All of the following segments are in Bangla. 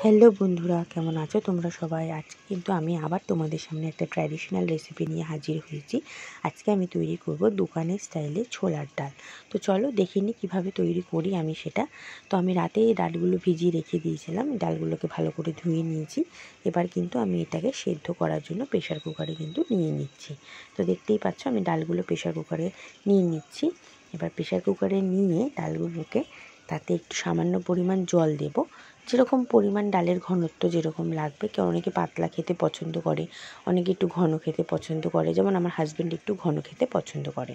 হ্যালো বন্ধুরা, কেমন আছো তোমরা সবাই? আজকে কিন্তু আমি আবার তোমাদের সামনে একটা ট্র্যাডিশনাল রেসিপি নিয়ে হাজির হয়েছি। আজকে আমি তৈরি করব দোকানের স্টাইলে ছোলার ডাল। তো চলো দেখে নিই কীভাবে তৈরি করি আমি সেটা। তো আমি রাতে এই ডালগুলো ভিজিয়ে রেখে দিয়েছিলাম, ডালগুলোকে ভালো করে ধুয়ে নিয়েছি। এবার কিন্তু আমি এটাকে সেদ্ধ করার জন্য প্রেশার কুকারে কিন্তু নিয়ে নিচ্ছি। তো দেখতেই পাচ্ছ আমি ডালগুলো প্রেশার কুকারে নিয়ে নিচ্ছি। এবার প্রেশার কুকারে নিয়ে ডালগুলোকে তাতে একটু সামান্য পরিমাণ জল দেব, যেরকম পরিমাণ ডালের ঘনত্ব যেরকম লাগবে। কেউ অনেকে পাতলা খেতে পছন্দ করে, অনেকে একটু ঘন খেতে পছন্দ করে, যেমন আমার হাজব্যান্ড একটু ঘন খেতে পছন্দ করে।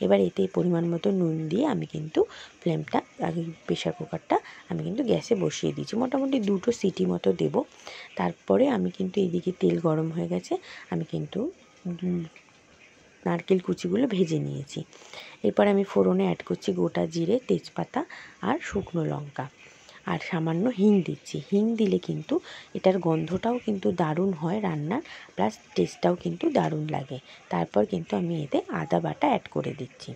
এবার এতে পরিমাণ মতো নুন দিয়ে আমি কিন্তু ফ্লেমটা আগে প্রেশার কুকারটা আমি কিন্তু গ্যাসে বসিয়ে দিয়েছি, মোটামুটি 2টো সিটি মতো দেব। তারপরে আমি কিন্তু এদিকে তেল গরম হয়ে গেছে, আমি কিন্তু নারকেল কুচিগুলো ভেজে নিয়েছি। এরপর আমি ফোড়নে অ্যাড করছি গোটা জিরে, তেজপাতা আর শুকনো লঙ্কা, আর সামান্য হিং দিচ্ছি। হিং দিলে কিন্তু এটার গন্ধটাও কিন্তু দারুণ হয় রান্নার, প্লাস টেস্টটাও কিন্তু দারুণ লাগে। তারপর কিন্তু আমি এতে আদা বাটা অ্যাড করে দিচ্ছি।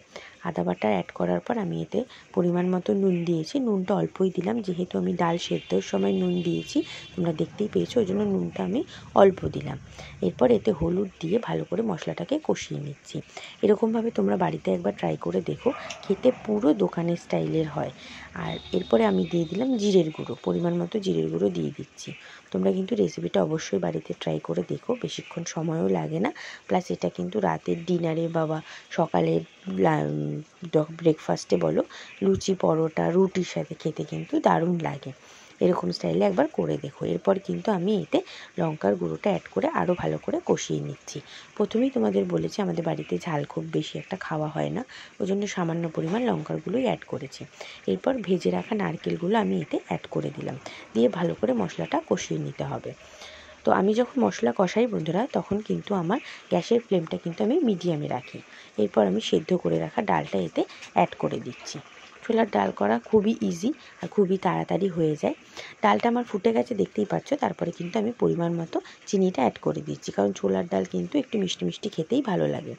আদা বাটা অ্যাড করার পর আমি এতে পরিমাণ মতো নুন দিয়েছি। নুনটা অল্পই দিলাম, যেহেতু আমি ডাল সেদ্ধর সময় নুন দিয়েছি, তোমরা দেখতেই পেয়েছো, ওই জন্য নুনটা আমি অল্প দিলাম। এরপর এতে হলুদ দিয়ে ভালো করে মশলাটাকে কষিয়ে নিচ্ছি। এরকমভাবে তোমরা বাড়িতে একবার ট্রাই করে দেখো, খেতে পুরো দোকানের স্টাইলের হয়। আর এরপরে আমি দিয়ে দিলাম জিরের গুঁড়ো, পরিমাণ মতো জিরের গুঁড়ো দিয়ে দিচ্ছি। তোমরা কিন্তু রেসিপিটা অবশ্যই বাড়িতে ট্রাই করে দেখো, বেশিক্ষণ সময়ও লাগে না, প্লাস এটা কিন্তু রাতের ডিনারে বা সকালের ব্রেকফাস্টে বলো, লুচি, পরোটা, রুটির সাথে খেতে কিন্তু দারুণ লাগে। এরকম স্টাইলে একবার করে দেখো। এরপর কিন্তু আমি এতে লঙ্কার গুঁড়োটা অ্যাড করে আরও ভালো করে কষিয়ে নিচ্ছি। প্রথমেই তোমাদের বলেছি আমাদের বাড়িতে ঝাল খুব বেশি একটা খাওয়া হয় না, ওই জন্য সামান্য পরিমাণ লঙ্কার গুঁড়োই অ্যাড করেছি। এরপর ভেজে রাখা নারকেলগুলো আমি এতে অ্যাড করে দিলাম, দিয়ে ভালো করে মশলাটা কষিয়ে নিতে হবে। তো আমি যখন মশলা কষাই বন্ধুরা, তখন কিন্তু আমার গ্যাসের ফ্লেমটা কিন্তু আমি মিডিয়ামে রাখি। এরপর আমি সেদ্ধ করে রাখা ডালটা এতে অ্যাড করে দিচ্ছি। ছোলার ডাল করা খুবই ইজি আর খুবই তাড়াতাড়ি হয়ে যায়। ডালটা আমার ফুটে গেছে দেখতেই পাচ্ছ। তারপরে কিন্তু আমি পরিমাণ মতো চিনিটা অ্যাড করে দিচ্ছি, কারণ ছোলার ডাল কিন্তু একটু মিষ্টি মিষ্টি খেতেই ভালো লাগে।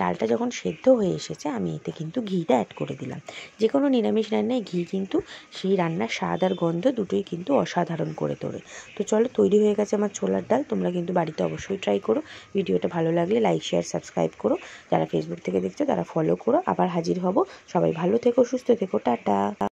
ডালটা যখন সেদ্ধ হয়ে এসেছে, আমি এতে কিন্তু ঘিটা অ্যাড করে দিলাম। যে কোনো নিরামিষ রান্নায় ঘি কিন্তু সেই রান্নার স্বাদ আর গন্ধ দুটোই কিন্তু অসাধারণ করে তোলে। তো চলো, তৈরি হয়ে গেছে আমার ছোলার ডাল। তোমরা কিন্তু বাড়িতে অবশ্যই ট্রাই করো। ভিডিওটা ভালো লাগলে লাইক, শেয়ার, সাবস্ক্রাইব করো। যারা ফেসবুক থেকে দেখছো তারা ফলো করো। আবার হাজির হব। সবাই ভালো থেকো, সুস্থ থেকো, টাটা।